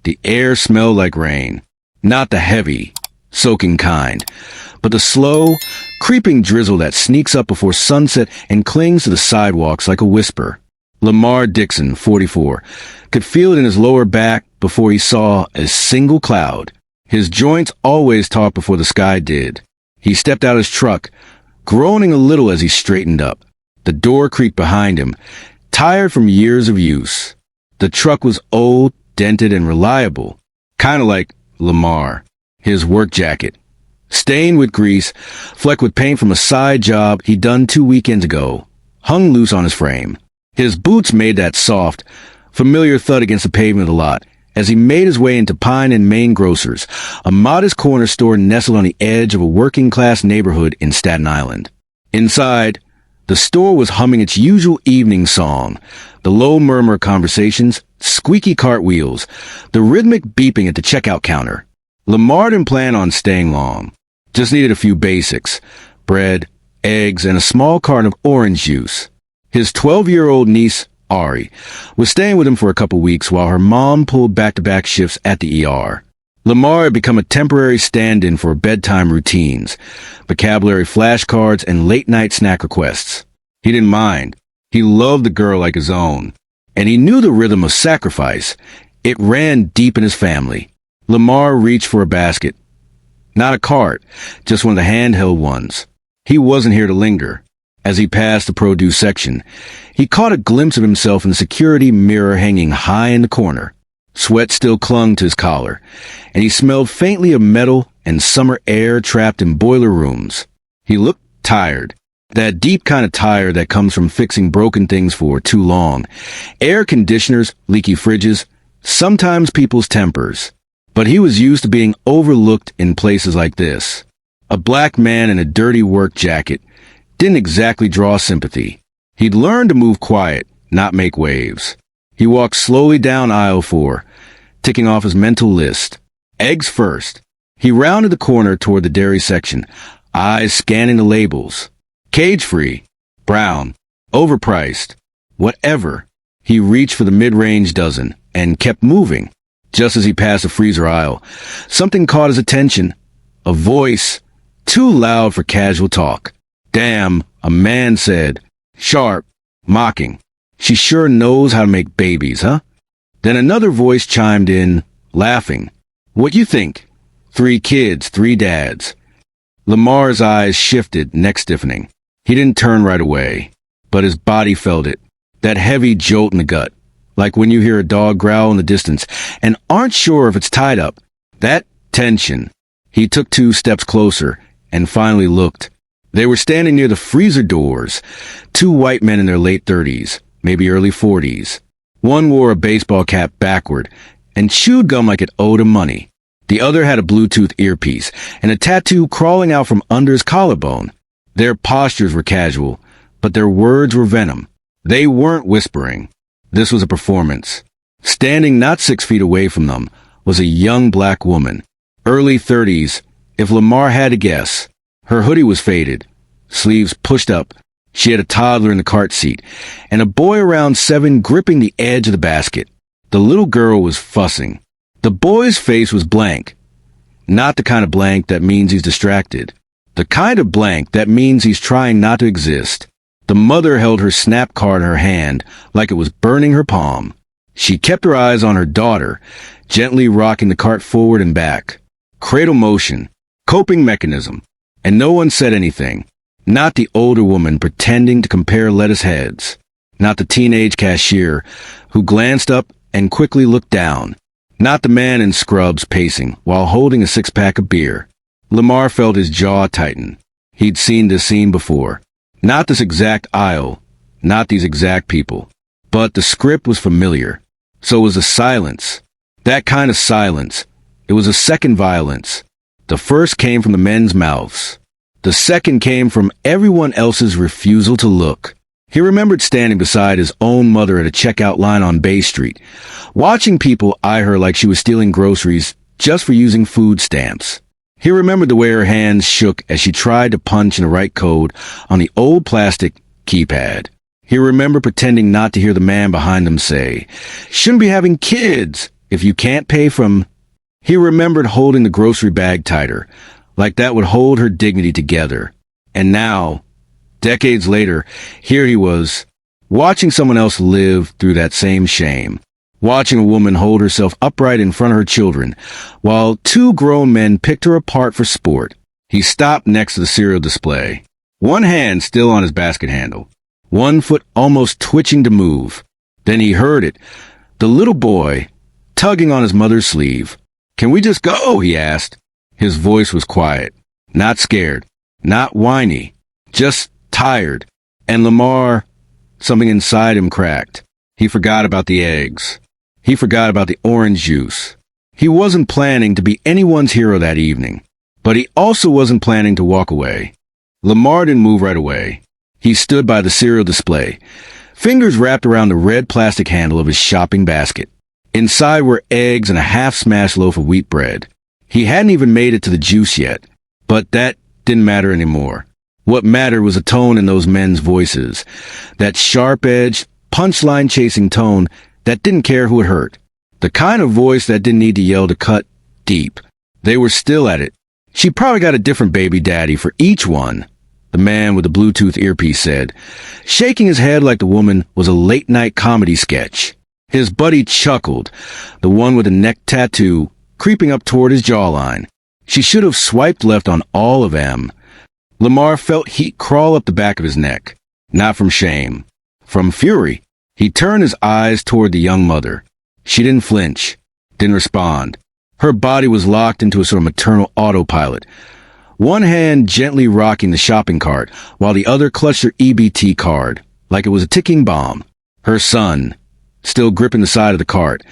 The air smelled like rain. Not the heavy, soaking kind, but the slow, creeping drizzle that sneaks up before sunset and clings to the sidewalks like a whisper. Lamar Dixon, 44, could feel it in his lower back before he saw a single cloud. His joints always talked before the sky did. He stepped out his truck, groaning a little as he straightened up. The door creaked behind him, tired from years of use. The truck was old, dented, and reliable, kind of like Lamar. His work jacket, stained with grease, flecked with paint from a side job he'd done 2 weekends ago, hung loose on his frame. His boots made that soft, familiar thud against the pavement of the lot as he made his way into Pine and Main Grocers, a modest corner store nestled on the edge of a working-class neighborhood in Staten Island. Inside, the store was humming its usual evening song, the low murmur of conversations, squeaky cartwheels, the rhythmic beeping at the checkout counter. Lamar didn't plan on staying long. Just needed a few basics: bread, eggs, and a small carton of orange juice. His 12-year-old niece, Ari, was staying with him for a couple weeks while her mom pulled back-to-back shifts at the ER. Lamar had become a temporary stand-in for bedtime routines, vocabulary flashcards, and late-night snack requests. He didn't mind. He loved the girl like his own. And he knew the rhythm of sacrifice. It ran deep in his family. Lamar reached for a basket. Not a cart, just one of the handheld ones. He wasn't here to linger. As he passed the produce section, he caught a glimpse of himself in the security mirror hanging high in the corner. Sweat still clung to his collar, and he smelled faintly of metal and summer air trapped in boiler rooms. He looked tired, that deep kind of tired that comes from fixing broken things for too long. Air conditioners, leaky fridges, sometimes people's tempers. But he was used to being overlooked in places like this. A black man in a dirty work jacket didn't exactly draw sympathy. He'd learned to move quiet, not make waves. He walked slowly down aisle 4, ticking off his mental list. Eggs first. He rounded the corner toward the dairy section, eyes scanning the labels. Cage-free, brown, overpriced, whatever. He reached for the mid-range dozen and kept moving. Just as he passed the freezer aisle, something caught his attention. A voice, too loud for casual talk. "Damn," a man said, sharp, mocking. "She sure knows how to make babies, huh?" Then another voice chimed in, laughing. "What you think? 3 kids, 3 dads." Lamar's eyes shifted, neck stiffening. He didn't turn right away, but his body felt it. That heavy jolt in the gut, like when you hear a dog growl in the distance and aren't sure if it's tied up. That tension. He took 2 steps closer and finally looked. They were standing near the freezer doors, 2 white men in their late 30s, maybe early 40s. One wore a baseball cap backward and chewed gum like it owed him money. The other had a Bluetooth earpiece and a tattoo crawling out from under his collarbone. Their postures were casual, but their words were venom. They weren't whispering. This was a performance. Standing not 6 feet away from them was a young black woman, early 30s, if Lamar had to guess. Her hoodie was faded, sleeves pushed up. She had a toddler in the cart seat, and a boy around 7 gripping the edge of the basket. The little girl was fussing. The boy's face was blank. Not the kind of blank that means he's distracted. The kind of blank that means he's trying not to exist. The mother held her snap card in her hand like it was burning her palm. She kept her eyes on her daughter, gently rocking the cart forward and back. Cradle motion, coping mechanism. And no one said anything. Not the older woman pretending to compare lettuce heads. Not the teenage cashier who glanced up and quickly looked down. Not the man in scrubs pacing while holding a 6-pack of beer. Lamar felt his jaw tighten. He'd seen this scene before. Not this exact aisle, not these exact people. But the script was familiar. So was the silence. That kind of silence. It was a second violence. The first came from the men's mouths. The second came from everyone else's refusal to look. He remembered standing beside his own mother at a checkout line on Bay Street, watching people eye her like she was stealing groceries just for using food stamps. He remembered the way her hands shook as she tried to punch in the right code on the old plastic keypad. He remembered pretending not to hear the man behind them say, "Shouldn't be having kids," If you can't pay from... He remembered holding the grocery bag tighter, like that would hold her dignity together. And now, decades later, here he was, watching someone else live through that same shame. Watching a woman hold herself upright in front of her children, while two grown men picked her apart for sport. He stopped next to the cereal display, one hand still on his basket handle, one foot almost twitching to move. Then he heard it, the little boy, tugging on his mother's sleeve. "Can we just go?" he asked. His voice was quiet, not scared, not whiny, just tired. And Lamar, something inside him cracked. He forgot about the eggs. He forgot about the orange juice. He wasn't planning to be anyone's hero that evening, but he also wasn't planning to walk away. Lamar didn't move right away. He stood by the cereal display, fingers wrapped around the red plastic handle of his shopping basket. Inside were eggs and a half-smashed loaf of wheat bread. He hadn't even made it to the juice yet, but that didn't matter anymore. What mattered was the tone in those men's voices, that sharp-edged, punchline-chasing tone that didn't care who it hurt, the kind of voice that didn't need to yell to cut deep. They were still at it. "She probably got a different baby daddy for each one," the man with the Bluetooth earpiece said, shaking his head like the woman was a late-night comedy sketch. His buddy chuckled, the one with the neck tattoo creeping up toward his jawline. She should have swiped left on all of them. Lamar felt heat crawl up the back of his neck, not from shame, from fury. He turned his eyes toward the young mother. She didn't flinch, didn't respond. Her body was locked into a sort of maternal autopilot, one hand gently rocking the shopping cart, while the other clutched her EBT card, like it was a ticking bomb. Her son, still gripping the side of the cart,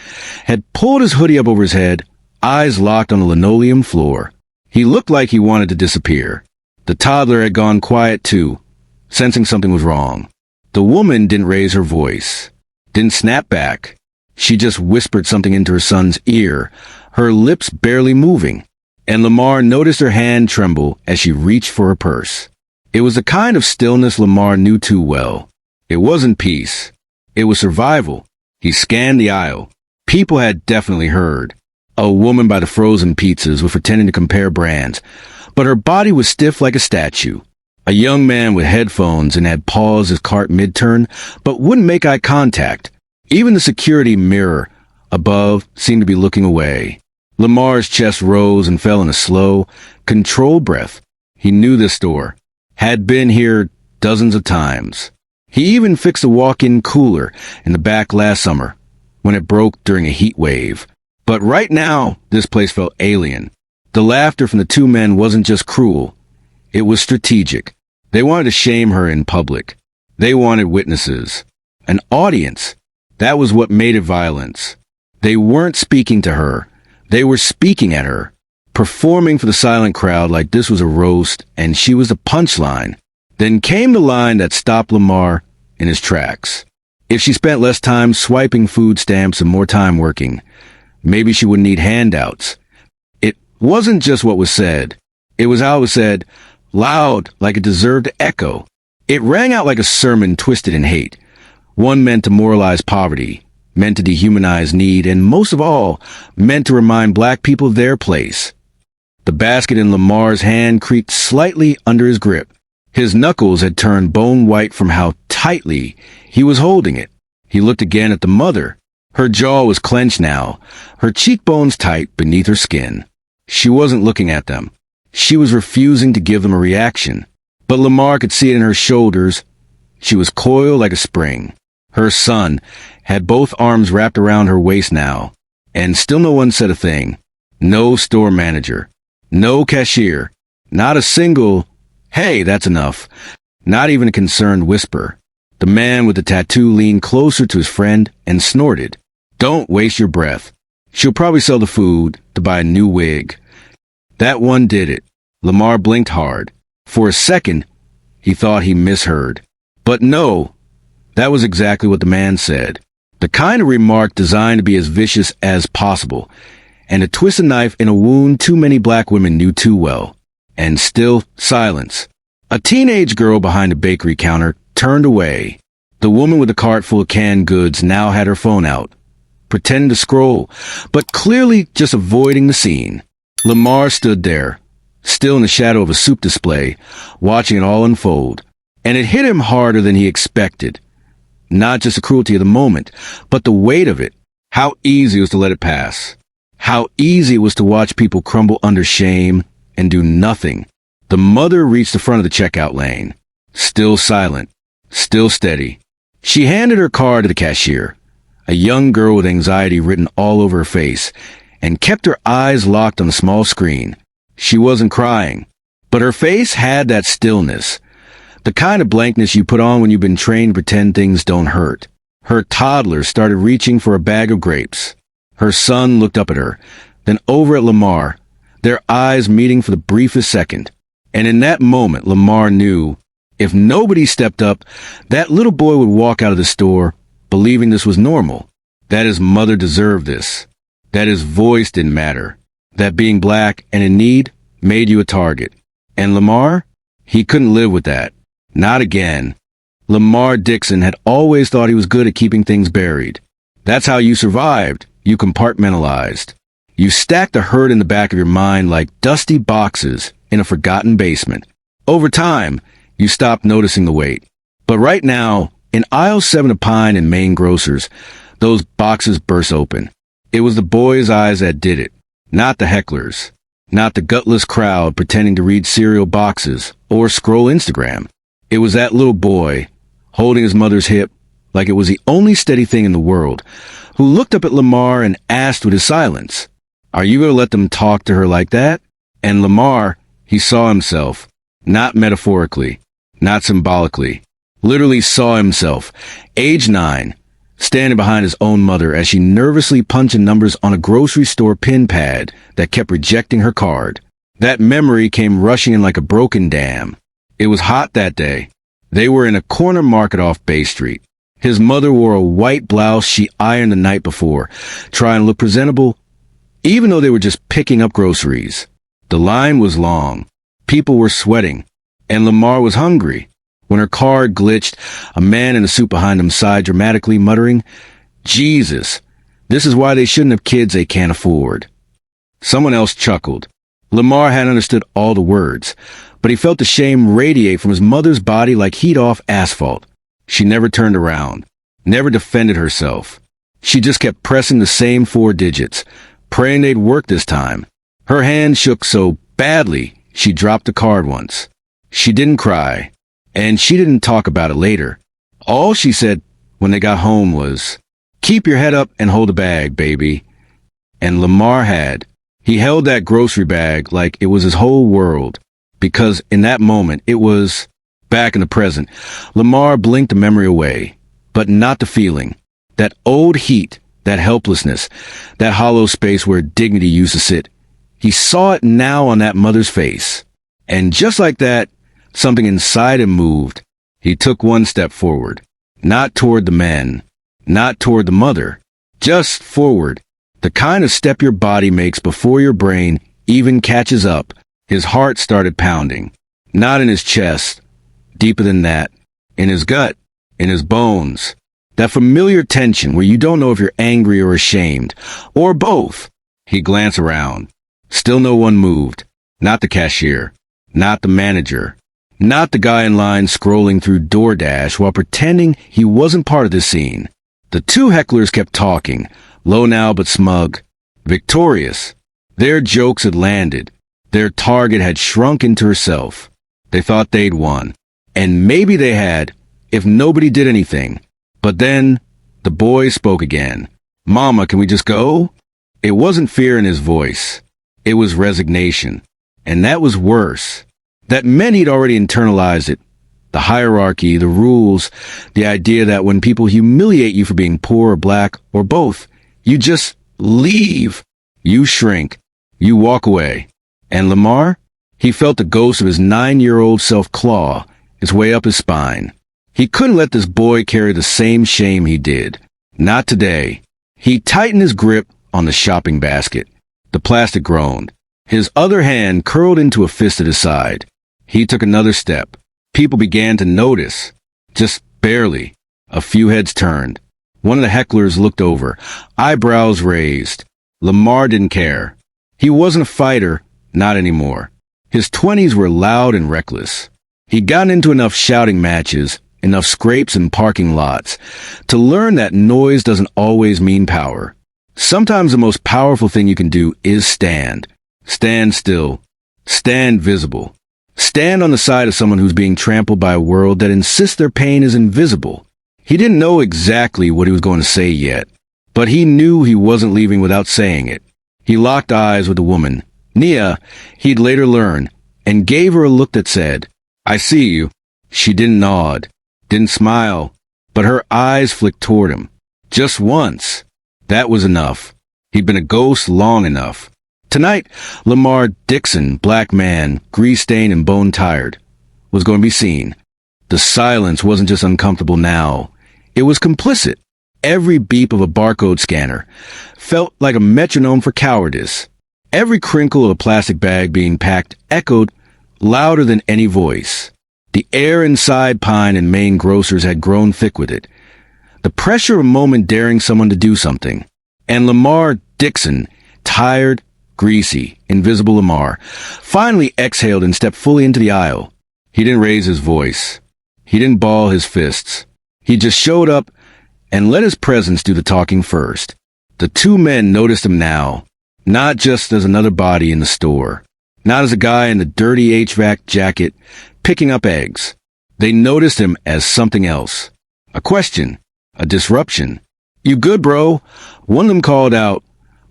had pulled his hoodie up over his head, eyes locked on the linoleum floor. He looked like he wanted to disappear. The toddler had gone quiet too, sensing something was wrong. The woman didn't raise her voice, didn't snap back. She just whispered something into her son's ear, her lips barely moving, and Lamar noticed her hand tremble as she reached for her purse. It was the kind of stillness Lamar knew too well. It wasn't peace. It was survival. He scanned the aisle. People had definitely heard. A woman by the frozen pizzas was pretending to compare brands, but her body was stiff like a statue. A young man with headphones and had paused his cart mid-turn, but wouldn't make eye contact. Even the security mirror above seemed to be looking away. Lamar's chest rose and fell in a slow, controlled breath. He knew this store, had been here dozens of times. He even fixed a walk-in cooler in the back last summer, when it broke during a heat wave. But right now, this place felt alien. The laughter from the two men wasn't just cruel. It was strategic. They wanted to shame her in public. They wanted witnesses. An audience. That was what made it violence. They weren't speaking to her. They were speaking at her, performing for the silent crowd like this was a roast and she was the punchline. Then came the line that stopped Lamar in his tracks. If she spent less time swiping food stamps and more time working, maybe she wouldn't need handouts. It wasn't just what was said. It was how it was said, loud like it deserved to echo. It rang out like a sermon twisted in hate. One meant to moralize poverty, meant to dehumanize need, and most of all, meant to remind black people their place. The basket in Lamar's hand creaked slightly under his grip. His knuckles had turned bone white from how tightly he was holding it. He looked again at the mother. Her jaw was clenched now, her cheekbones tight beneath her skin. She wasn't looking at them. She was refusing to give them a reaction. But Lamar could see it in her shoulders. She was coiled like a spring. Her son had both arms wrapped around her waist now, and still no one said a thing. No store manager. No cashier. Not a single, "Hey, that's enough." Not even a concerned whisper. The man with the tattoo leaned closer to his friend and snorted. "Don't waste your breath. She'll probably sell the food to buy a new wig." That one did it. Lamar blinked hard. For a second, he thought he misheard. But no, that was exactly what the man said. The kind of remark designed to be as vicious as possible, and to twist a knife in a wound too many black women knew too well. And still silence. A teenage girl behind the bakery counter turned away. The woman with the cart full of canned goods now had her phone out, pretending to scroll, but clearly just avoiding the scene. Lamar stood there, still in the shadow of a soup display, watching it all unfold. And it hit him harder than he expected. Not just the cruelty of the moment, but the weight of it. How easy it was to let it pass. How easy it was to watch people crumble under shame and do nothing. The mother reached the front of the checkout lane. Still silent. Still steady. She handed her card to the cashier, a young girl with anxiety written all over her face, and kept her eyes locked on the small screen. She wasn't crying, but her face had that stillness, the kind of blankness you put on when you've been trained to pretend things don't hurt. Her toddler started reaching for a bag of grapes. Her son looked up at her, then over at Lamar, their eyes meeting for the briefest second. And in that moment, Lamar knew if nobody stepped up, that little boy would walk out of the store believing this was normal, that his mother deserved this, that his voice didn't matter, that being black and in need made you a target. And Lamar, he couldn't live with that. Not again. Lamar Dixon had always thought he was good at keeping things buried. That's how you survived. You compartmentalized. You stacked the hurt in the back of your mind like dusty boxes in a forgotten basement. Over time, you stopped noticing the weight. But right now, in aisle 7 of Pine and Main Grocers, those boxes burst open. It was the boy's eyes that did it, not the hecklers, not the gutless crowd pretending to read cereal boxes or scroll Instagram. It was that little boy, holding his mother's hip like it was the only steady thing in the world, who looked up at Lamar and asked with his silence, "Are you going to let them talk to her like that?" And Lamar, he saw himself, not metaphorically, not symbolically, literally saw himself, age 9, standing behind his own mother as she nervously punched numbers on a grocery store pin pad that kept rejecting her card. That memory came rushing in like a broken dam. It was hot that day. They were in a corner market off Bay Street. His mother wore a white blouse she ironed the night before, trying to look presentable, even though they were just picking up groceries. The line was long. People were sweating. And Lamar was hungry. When her card glitched, a man in a suit behind him sighed dramatically, muttering, "Jesus, this is why they shouldn't have kids they can't afford." Someone else chuckled. Lamar hadn't understood all the words, but he felt the shame radiate from his mother's body like heat off asphalt. She never turned around, never defended herself. She just kept pressing the same 4 digits, praying they'd work this time. Her hand shook so badly, she dropped the card once. She didn't cry, and she didn't talk about it later. All she said when they got home was, "Keep your head up and hold the bag, baby." And Lamar had. He held that grocery bag like it was his whole world, because in that moment it was, back in the present, Lamar blinked the memory away, but not the feeling. That old heat, that helplessness, that hollow space where dignity used to sit. He saw it now on that mother's face. And just like that, something inside him moved. He took one step forward, not toward the men, not toward the mother, just forward. The kind of step your body makes before your brain even catches up. His heart started pounding, not in his chest, deeper than that, in his gut, in his bones. That familiar tension where you don't know if you're angry or ashamed, or both. He glanced around. Still no one moved. Not the cashier, not the manager, not the guy in line scrolling through DoorDash while pretending he wasn't part of the scene. The 2 hecklers kept talking, low now but smug, victorious. Their jokes had landed. Their target had shrunk into herself. They thought they'd won. And maybe they had, if nobody did anything. But then, the boy spoke again. "Mama, can we just go?" It wasn't fear in his voice. It was resignation. And that was worse. That meant he'd already internalized it. The hierarchy, the rules, the idea that when people humiliate you for being poor or black or both, you just leave. You shrink. You walk away. And Lamar? He felt the ghost of his 9-year-old self claw its way up his spine. He couldn't let this boy carry the same shame he did. Not today. He tightened his grip on the shopping basket. The plastic groaned. His other hand curled into a fist at his side. He took another step. People began to notice. Just barely. A few heads turned. One of the hecklers looked over, eyebrows raised. Lamar didn't care. He wasn't a fighter, not anymore. His 20s were loud and reckless. He'd gotten into enough shouting matches, enough scrapes in parking lots, to learn that noise doesn't always mean power. Sometimes the most powerful thing you can do is stand. Stand still. Stand visible. Stand on the side of someone who's being trampled by a world that insists their pain is invisible. He didn't know exactly what he was going to say yet, but he knew he wasn't leaving without saying it. He locked eyes with the woman, Nia, he'd later learn, and gave her a look that said, "I see you." She didn't nod, didn't smile, but her eyes flicked toward him. Just once. That was enough. He'd been a ghost long enough. Tonight, Lamar Dixon, black man, grease-stained and bone-tired, was going to be seen. The silence wasn't just uncomfortable now. It was complicit. Every beep of a barcode scanner felt like a metronome for cowardice. Every crinkle of a plastic bag being packed echoed louder than any voice. The air inside Pine and Main Grocers had grown thick with it. The pressure of a moment daring someone to do something. And Lamar Dixon, tired, greasy, invisible Lamar, finally exhaled and stepped fully into the aisle. He didn't raise his voice. He didn't ball his fists. He just showed up and let his presence do the talking first. The two men noticed him now, not just as another body in the store, not as a guy in the dirty HVAC jacket picking up eggs. They noticed him as something else. A question. A disruption. "You good, bro?" One of them called out,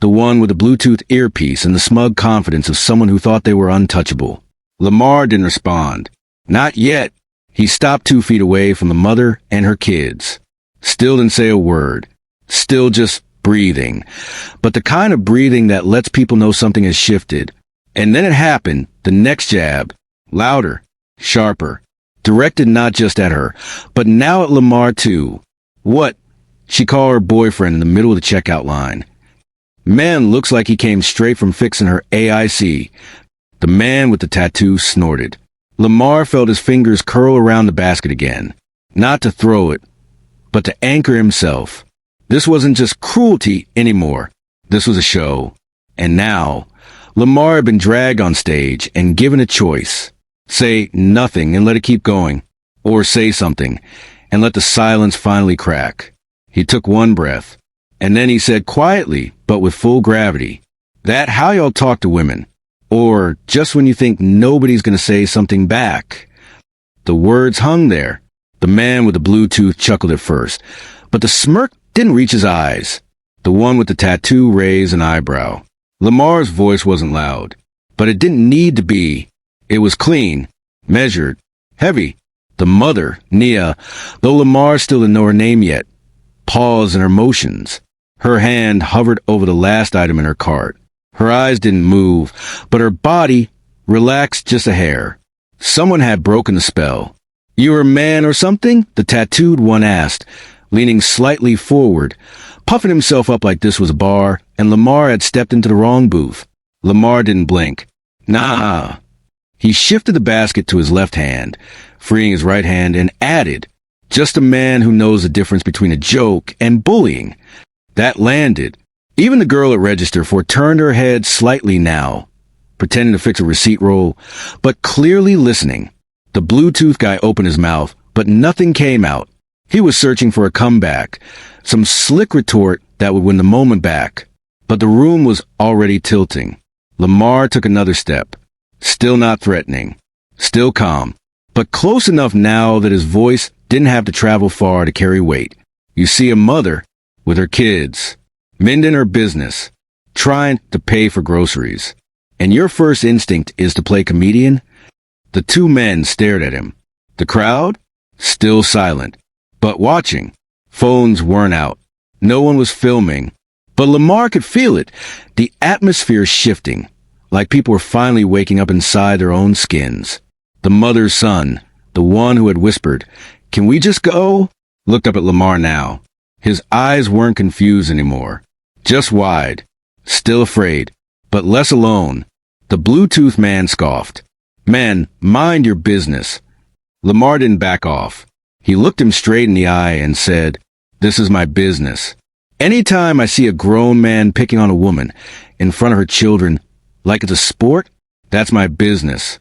the one with the Bluetooth earpiece and the smug confidence of someone who thought they were untouchable. Lamar didn't respond. Not yet. He stopped 2 feet away from the mother and her kids. Still didn't say a word. Still just breathing. But the kind of breathing that lets people know something has shifted. And then it happened. The next jab. Louder. Sharper. Directed not just at her, but now at Lamar too. "What?" She called her boyfriend in the middle of the checkout line. Man looks like he came straight from fixing her AIC. The man with the tattoo snorted. Lamar felt his fingers curl around the basket again. Not to throw it, but to anchor himself. This wasn't just cruelty anymore. This was a show. And now, Lamar had been dragged on stage and given a choice. Say nothing and let it keep going. Or say something and let the silence finally crack. He took one breath. And then he said quietly, but with full gravity, "That how y'all talk to women? Or just when you think nobody's going to say something back?" The words hung there. The man with the Bluetooth chuckled at first, but the smirk didn't reach his eyes. The one with the tattoo raised an eyebrow. Lamar's voice wasn't loud, but it didn't need to be. It was clean, measured, heavy. The mother, Nia, though Lamar still didn't know her name yet, paused in her motions. Her hand hovered over the last item in her cart. Her eyes didn't move, but her body relaxed just a hair. Someone had broken the spell. "You a man or something?" the tattooed one asked, leaning slightly forward, puffing himself up like this was a bar, and Lamar had stepped into the wrong booth. Lamar didn't blink. "Nah." He shifted the basket to his left hand, freeing his right hand, and added, "Just a man who knows the difference between a joke and bullying." That landed. Even the girl at register turned her head slightly now, pretending to fix a receipt roll, but clearly listening. The Bluetooth guy opened his mouth, but nothing came out. He was searching for a comeback, some slick retort that would win the moment back. But the room was already tilting. Lamar took another step. Still not threatening. Still calm. But close enough now that his voice didn't have to travel far to carry weight. "You see a mother with her kids, mending her business, trying to pay for groceries. And your first instinct is to play comedian?" The two men stared at him. The crowd? Still silent. But watching. Phones weren't out. No one was filming. But Lamar could feel it. The atmosphere shifting. Like people were finally waking up inside their own skins. The mother's son, the one who had whispered, "Can we just go?" looked up at Lamar now. His eyes weren't confused anymore. Just wide. Still afraid. But less alone. The Bluetooth man scoffed. "Man, mind your business." Lamar didn't back off. He looked him straight in the eye and said, This is my business. Anytime I see a grown man picking on a woman in front of her children like it's a sport, that's my business.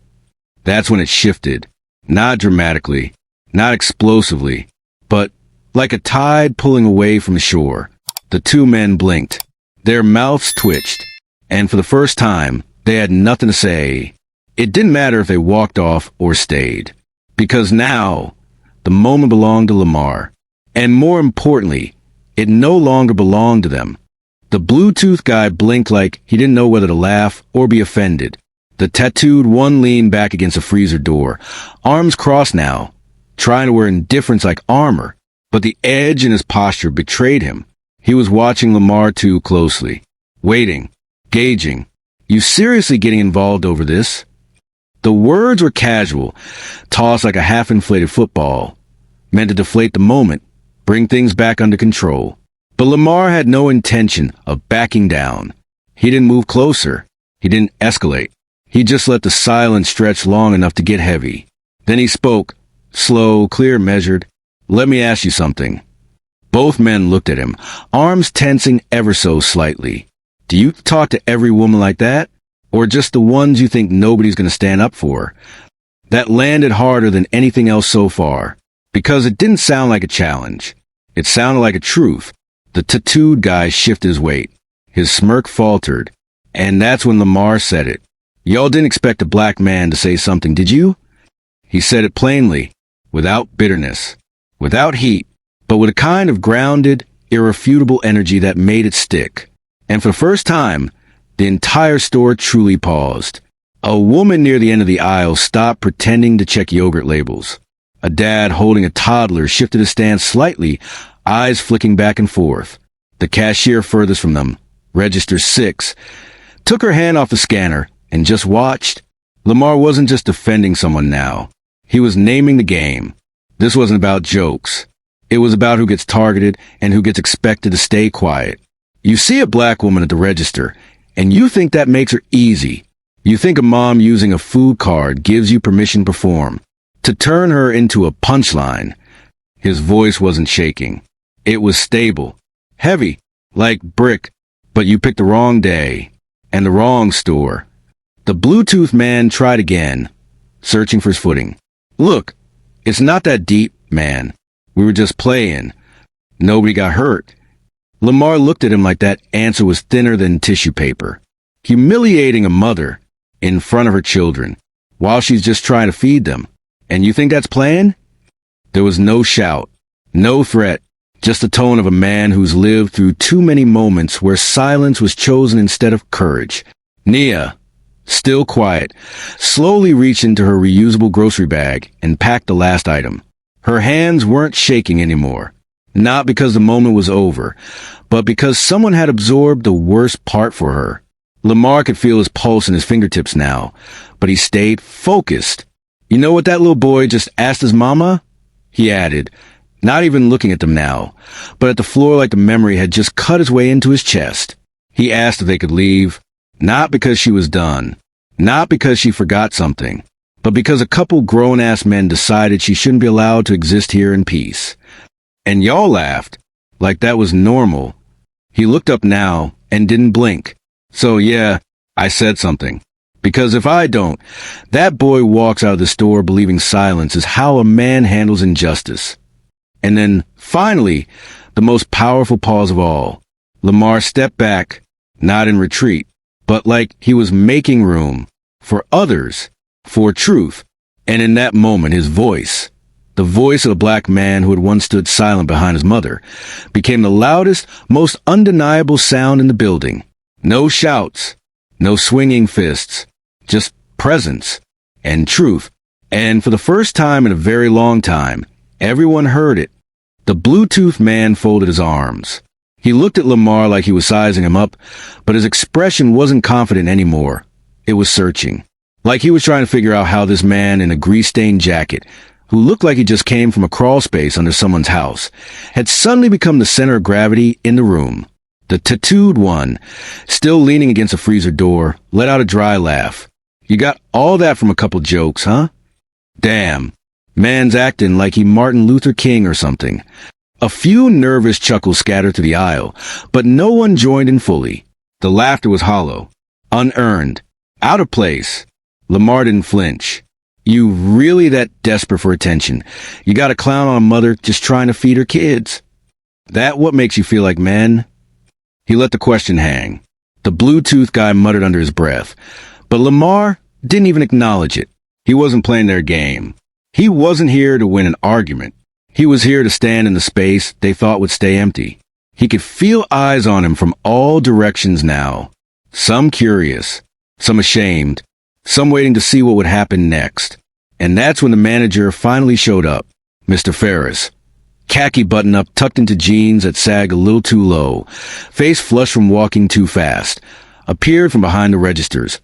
That's when it shifted. Not dramatically, not explosively, but like a tide pulling away from the shore. The two men blinked. Their mouths twitched, and for the first time, they had nothing to say. It didn't matter if they walked off or stayed, because now, the moment belonged to Lamar. And more importantly, it no longer belonged to them. The Bluetooth guy blinked like he didn't know whether to laugh or be offended. The tattooed one leaned back against a freezer door, arms crossed now, trying to wear indifference like armor, but the edge in his posture betrayed him. He was watching Lamar too closely, waiting, gauging. You seriously getting involved over this? The words were casual, tossed like a half-inflated football, meant to deflate the moment, bring things back under control. But Lamar had no intention of backing down. He didn't move closer. He didn't escalate. He just let the silence stretch long enough to get heavy. Then he spoke, slow, clear, measured. Let me ask you something. Both men looked at him, arms tensing ever so slightly. Do you talk to every woman like that? Or just the ones you think nobody's going to stand up for? That landed harder than anything else so far, because it didn't sound like a challenge. It sounded like a truth. The tattooed guy shifted his weight. His smirk faltered, and that's when Lamar said it. Y'all didn't expect a black man to say something, did you? He said it plainly, without bitterness, without heat, but with a kind of grounded, irrefutable energy that made it stick. And for the first time, the entire store truly paused. A woman near the end of the aisle stopped pretending to check yogurt labels. A dad holding a toddler shifted his stance slightly, eyes flicking back and forth. The cashier furthest from them, register 6, took her hand off the scanner and just watched. Lamar wasn't just defending someone now. He was naming the game. This wasn't about jokes. It was about who gets targeted and who gets expected to stay quiet. You see a black woman at the register, and you think that makes her easy. You think a mom using a food card gives you permission to perform, to turn her into a punchline. His voice wasn't shaking. It was stable, heavy, like brick, but you picked the wrong day, and the wrong store. The Bluetooth man tried again, searching for his footing. Look, it's not that deep, man. We were just playing. Nobody got hurt. Lamar looked at him like that answer was thinner than tissue paper. Humiliating a mother in front of her children, while she's just trying to feed them. And you think that's playing? There was no shout, no threat, just the tone of a man who's lived through too many moments where silence was chosen instead of courage. Nia, still quiet, slowly reached into her reusable grocery bag and packed the last item. Her hands weren't shaking anymore, not because the moment was over, but because someone had absorbed the worst part for her. Lamar could feel his pulse in his fingertips now, but he stayed focused. You know what that little boy just asked his mama? He added, not even looking at them now, but at the floor like the memory had just cut its way into his chest. He asked if they could leave, not because she was done, not because she forgot something, but because a couple grown-ass men decided she shouldn't be allowed to exist here in peace. And y'all laughed, like that was normal. He looked up now and didn't blink. So yeah, I said something. Because if I don't, that boy walks out of the store believing silence is how a man handles injustice. And then, finally, the most powerful pause of all. Lamar stepped back, not in retreat, but like he was making room for others, for truth. And in that moment, his voice, the voice of a black man who had once stood silent behind his mother, became the loudest, most undeniable sound in the building. No shouts, no swinging fists, just presence and truth. And for the first time in a very long time, everyone heard it. The Bluetooth man folded his arms. He looked at Lamar like he was sizing him up, but his expression wasn't confident anymore. It was searching. Like he was trying to figure out how this man in a grease-stained jacket, who looked like he just came from a crawl space under someone's house, had suddenly become the center of gravity in the room. The tattooed one, still leaning against a freezer door, let out a dry laugh. You got all that from a couple jokes, huh? Damn. Man's acting like he Martin Luther King or something. A few nervous chuckles scattered through the aisle, but no one joined in fully. The laughter was hollow, unearned, out of place. Lamar didn't flinch. You really that desperate for attention? You got a clown on a mother just trying to feed her kids? That what makes you feel like men? He let the question hang. The Bluetooth guy muttered under his breath, but Lamar didn't even acknowledge it. He wasn't playing their game. He wasn't here to win an argument. He was here to stand in the space they thought would stay empty. He could feel eyes on him from all directions now. Some curious, some ashamed, some waiting to see what would happen next. And that's when the manager finally showed up, Mr. Ferris. Khaki button-up tucked into jeans that sag a little too low, face flushed from walking too fast, appeared from behind the registers,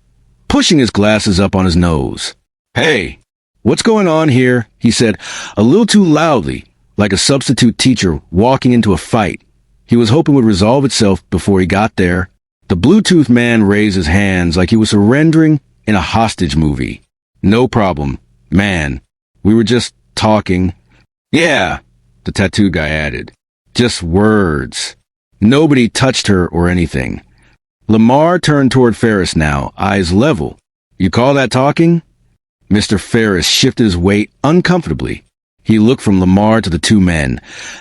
pushing his glasses up on his nose. "Hey, what's going on here?" he said, a little too loudly, like a substitute teacher walking into a fight he was hoping would resolve itself before he got there. The Bluetooth man raised his hands like he was surrendering in a hostage movie. "No problem, man. We were just talking." "Yeah," the tattoo guy added. "Just words." Nobody touched her or anything. Lamar turned toward Ferris now, eyes level. "You call that talking?" Mr. Ferris shifted his weight uncomfortably. He looked from Lamar to the two men,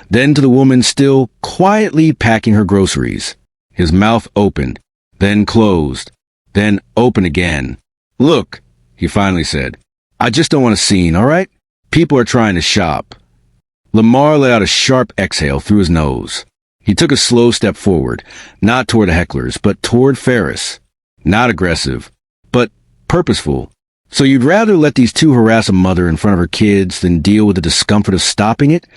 then to the woman still quietly packing her groceries. His mouth opened, then closed, then opened again. "Look," he finally said, "I just don't want a scene, all right? People are trying to shop." Lamar let out a sharp exhale through his nose. He took a slow step forward, not toward the hecklers, but toward Ferris. Not aggressive, but purposeful. "So you'd rather let these two harass a mother in front of her kids than deal with the discomfort of stopping it?"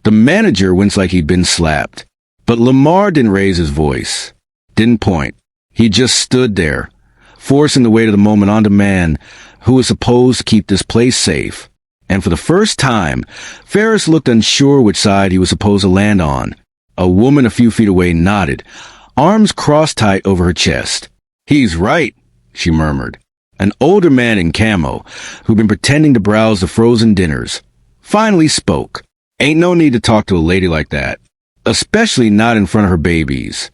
The manager winced like he'd been slapped. But Lamar didn't raise his voice, didn't point. He just stood there, forcing the weight of the moment onto the man who was supposed to keep this place safe. And for the first time, Ferris looked unsure which side he was supposed to land on. A woman a few feet away nodded, arms crossed tight over her chest. "He's right," she murmured. An older man in camo, who'd been pretending to browse the frozen dinners, finally spoke. "Ain't no need to talk to a lady like that, especially not in front of her babies."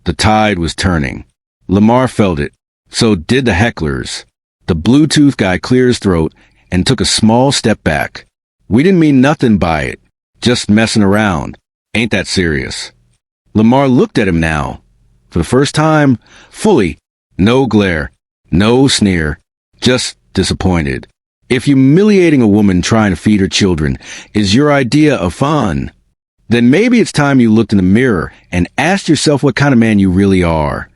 The tide was turning. Lamar felt it. So did the hecklers. The Bluetooth guy cleared his throat and took a small step back. "We didn't mean nothing by it. Just messing around. Ain't that serious." Lamar looked at him now. For the first time, fully. No glare. No sneer, just disappointed. If humiliating a woman trying to feed her children is your idea of fun, then maybe it's time you looked in the mirror and asked yourself what kind of man you really are.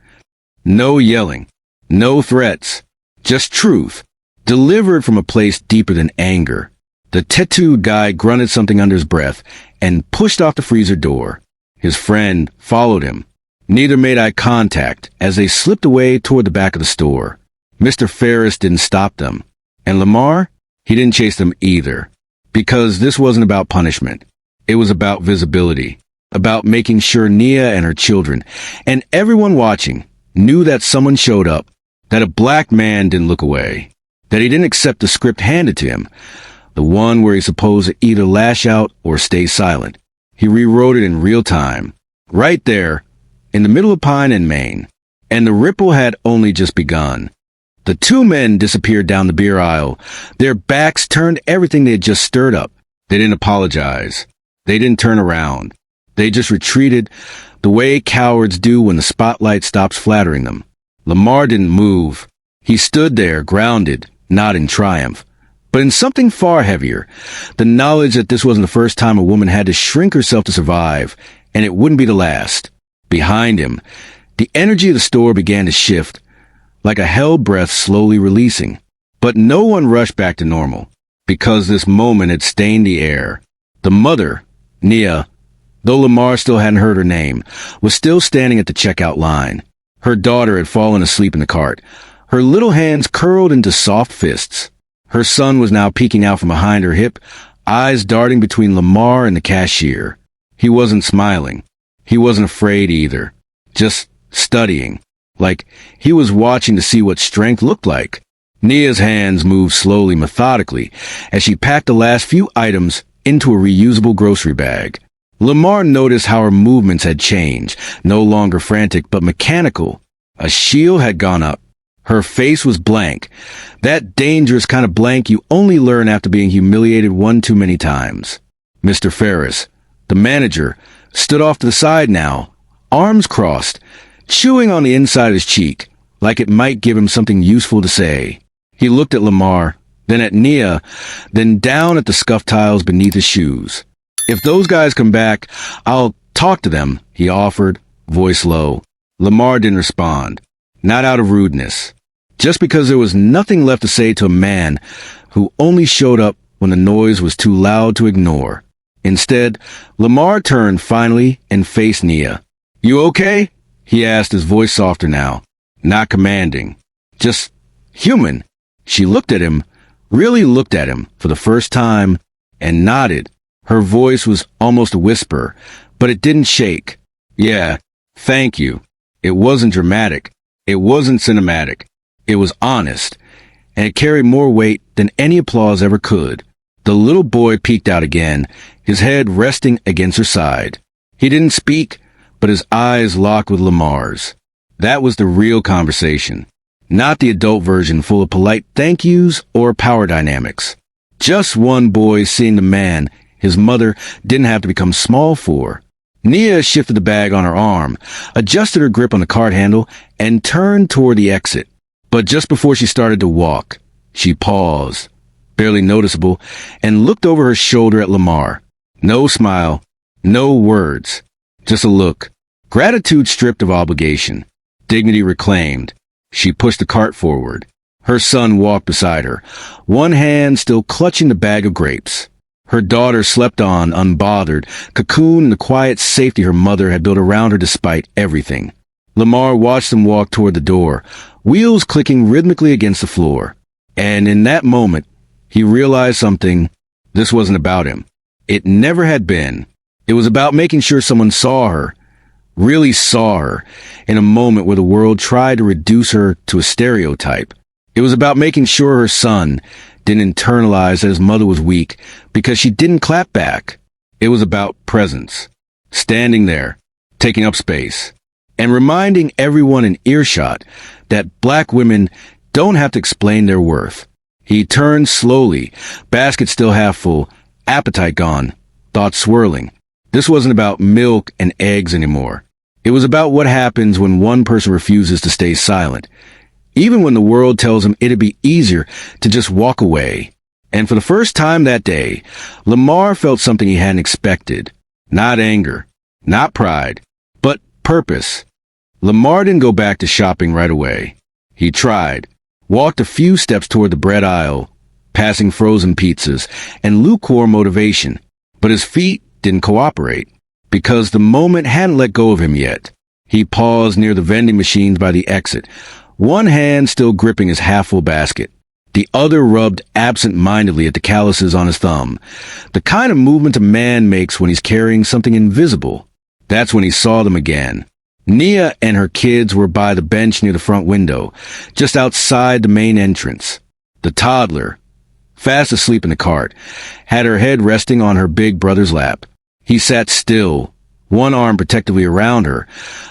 No yelling, no threats, just truth, delivered from a place deeper than anger. The tattooed guy grunted something under his breath and pushed off the freezer door. His friend followed him. Neither made eye contact as they slipped away toward the back of the store. Mr. Ferris didn't stop them. And Lamar? He didn't chase them either. Because this wasn't about punishment. It was about visibility. About making sure Nia and her children, and everyone watching, knew that someone showed up. That a black man didn't look away. That he didn't accept the script handed to him. The one where he's supposed to either lash out or stay silent. He rewrote it in real time. Right there, in the middle of Pine and Main. And the ripple had only just begun. The two men disappeared down the beer aisle, their backs turned everything they had just stirred up. They didn't apologize. They didn't turn around. They just retreated the way cowards do when the spotlight stops flattering them. Lamar didn't move. He stood there, grounded, not in triumph, but in something far heavier, the knowledge that this wasn't the first time a woman had to shrink herself to survive, and it wouldn't be the last. Behind him, the energy of the store began to shift, like a held breath slowly releasing. But no one rushed back to normal, because this moment had stained the air. The mother, Nia, though Lamar still hadn't heard her name, was still standing at the checkout line. Her daughter had fallen asleep in the cart, her little hands curled into soft fists. Her son was now peeking out from behind her hip, eyes darting between Lamar and the cashier. He wasn't smiling. He wasn't afraid either. Just studying. Like he was watching to see what strength looked like. Nia's hands moved slowly, methodically, as she packed the last few items into a reusable grocery bag. Lamar noticed how her movements had changed, no longer frantic but mechanical. A shield had gone up. Her face was blank. That dangerous kind of blank you only learn after being humiliated one too many times. Mr. Ferris, the manager, stood off to the side now, arms crossed, chewing on the inside of his cheek, like it might give him something useful to say. He looked at Lamar, then at Nia, then down at the scuffed tiles beneath his shoes. If those guys come back, I'll talk to them, he offered, voice low. Lamar didn't respond, not out of rudeness, just because there was nothing left to say to a man who only showed up when the noise was too loud to ignore. Instead, Lamar turned finally and faced Nia. "You okay?" he asked, his voice softer now, not commanding, just human. She looked at him, really looked at him for the first time, and nodded. Her voice was almost a whisper, but it didn't shake. "Yeah, thank you." It wasn't dramatic. It wasn't cinematic. It was honest, and it carried more weight than any applause ever could. The little boy peeked out again, his head resting against her side. He didn't speak, but his eyes locked with Lamar's. That was the real conversation, not the adult version full of polite thank yous or power dynamics. Just one boy seeing the man his mother didn't have to become small for. Nia shifted the bag on her arm, adjusted her grip on the cart handle, and turned toward the exit. But just before she started to walk, she paused, barely noticeable, and looked over her shoulder at Lamar. No smile, no words, just a look. Gratitude stripped of obligation, dignity reclaimed. She pushed the cart forward. Her son walked beside her, one hand still clutching the bag of grapes. Her daughter slept on, unbothered, cocooned in the quiet safety her mother had built around her despite everything. Lamar watched them walk toward the door, wheels clicking rhythmically against the floor. And in that moment, he realized something. This wasn't about him. It never had been. It was about making sure someone saw her, really saw her, in a moment where the world tried to reduce her to a stereotype. It was about making sure her son didn't internalize that his mother was weak because she didn't clap back. It was about presence, standing there, taking up space, and reminding everyone in earshot that black women don't have to explain their worth. He turned slowly, basket still half full, appetite gone, thoughts swirling. This wasn't about milk and eggs anymore. It was about what happens when one person refuses to stay silent, even when the world tells him it'd be easier to just walk away. And for the first time that day, Lamar felt something he hadn't expected. Not anger, not pride, but purpose. Lamar didn't go back to shopping right away. He tried, walked a few steps toward the bread aisle, passing frozen pizzas and lukewarm motivation, but his feet didn't cooperate, because the moment hadn't let go of him yet. He paused near the vending machines by the exit, one hand still gripping his half-full basket. The other rubbed absent-mindedly at the calluses on his thumb, the kind of movement a man makes when he's carrying something invisible. That's when he saw them again. Nia and her kids were by the bench near the front window, just outside the main entrance. The toddler, fast asleep in the cart, had her head resting on her big brother's lap. He sat still, one arm protectively around her,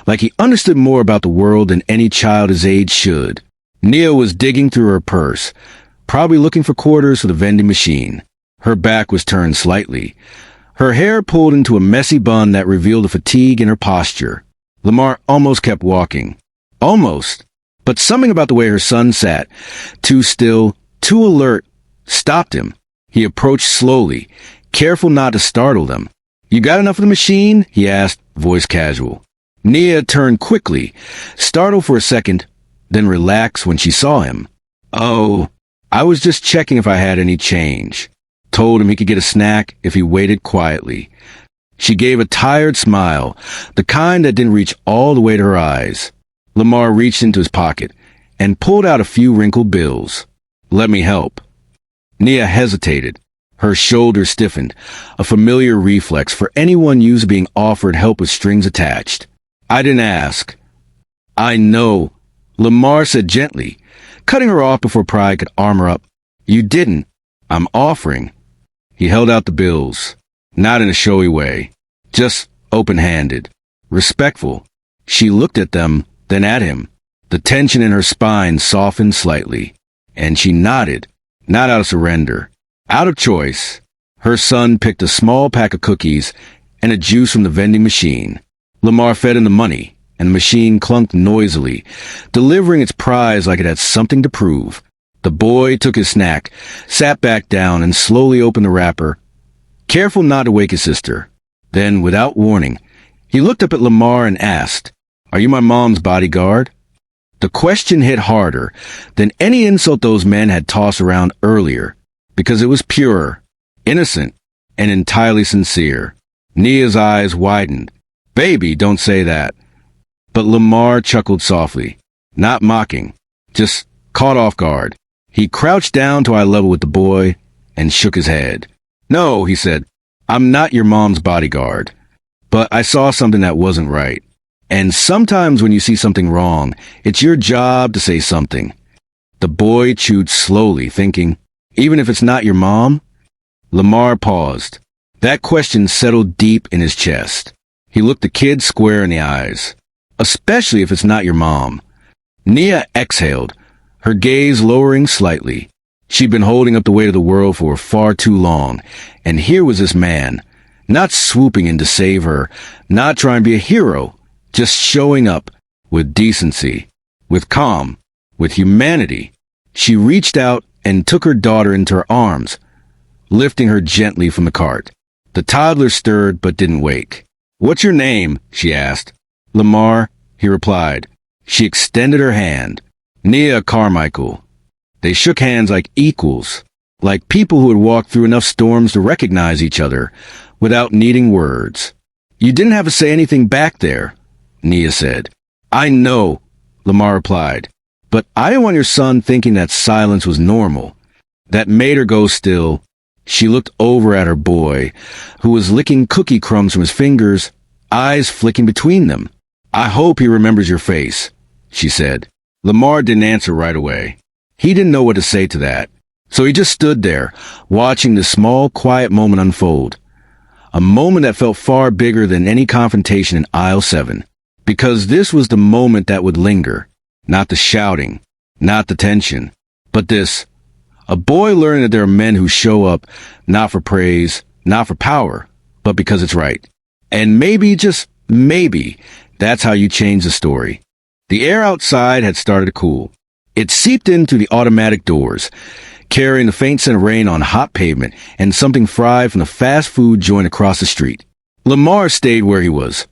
like he understood more about the world than any child his age should. Nia was digging through her purse, probably looking for quarters for the vending machine. Her back was turned slightly, her hair pulled into a messy bun that revealed the fatigue in her posture. Lamar almost kept walking. Almost. But something about the way her son sat, too still, too alert, stopped him. He approached slowly, careful not to startle them. "You got enough of the machine?" he asked, voice casual. Nia turned quickly, startled for a second, then relaxed when she saw him. "Oh, I was just checking if I had any change." Told him he could get a snack if he waited quietly. She gave a tired smile, the kind that didn't reach all the way to her eyes. Lamar reached into his pocket and pulled out a few wrinkled bills. "Let me help." Nia hesitated. Her shoulders stiffened, a familiar reflex for anyone used to being offered help with strings attached. "I didn't ask." "I know," Lamar said gently, cutting her off before pride could arm her up. "You didn't. I'm offering." He held out the bills, not in a showy way, Just open-handed. Respectful. She looked at them, then at him. The tension in her spine softened slightly, and she nodded, not out of surrender, out of choice. Her son picked a small pack of cookies and a juice from the vending machine. Lamar fed him the money, and the machine clunked noisily, delivering its prize like it had something to prove. The boy took his snack, sat back down, and slowly opened the wrapper, careful not to wake his sister. Then, without warning, he looked up at Lamar and asked, "Are you my mom's bodyguard?" The question hit harder than any insult those men had tossed around earlier, because it was pure, innocent, and entirely sincere. Nia's eyes widened. "Baby, don't say that." But Lamar chuckled softly, not mocking, just caught off guard. He crouched down to eye level with the boy and shook his head. "No," he said, "I'm not your mom's bodyguard. But I saw something that wasn't right. And sometimes when you see something wrong, it's your job to say something." The boy chewed slowly, thinking, "Even if it's not your mom?" Lamar paused. That question settled deep in his chest. He looked the kid square in the eyes. "Especially if it's not your mom." Nia exhaled, her gaze lowering slightly. She'd been holding up the weight of the world for far too long, and here was this man, not swooping in to save her, not trying to be a hero, just showing up with decency, with calm, with humanity. She reached out and took her daughter into her arms, lifting her gently from the cart. The toddler stirred but didn't wake. "What's your name?" she asked. "Lamar," he replied. She extended her hand. "Nia Carmichael." They shook hands like equals, like people who had walked through enough storms to recognize each other without needing words. "You didn't have to say anything back there," Nia said. "I know," Lamar replied, "but I didn't want your son thinking that silence was normal." That made her go still. She looked over at her boy, who was licking cookie crumbs from his fingers, eyes flicking between them. "I hope he remembers your face," she said. Lamar didn't answer right away. He didn't know what to say to that. So he just stood there, watching the small, quiet moment unfold. A moment that felt far bigger than any confrontation in aisle 7. Because this was the moment that would linger. Not the shouting, not the tension, but this. A boy learning that there are men who show up, not for praise, not for power, but because it's right. And maybe, just maybe, that's how you change the story. The air outside had started to cool. It seeped in through the automatic doors, carrying the faint scent of rain on hot pavement and something fried from the fast food joint across the street. Lamar stayed where he was,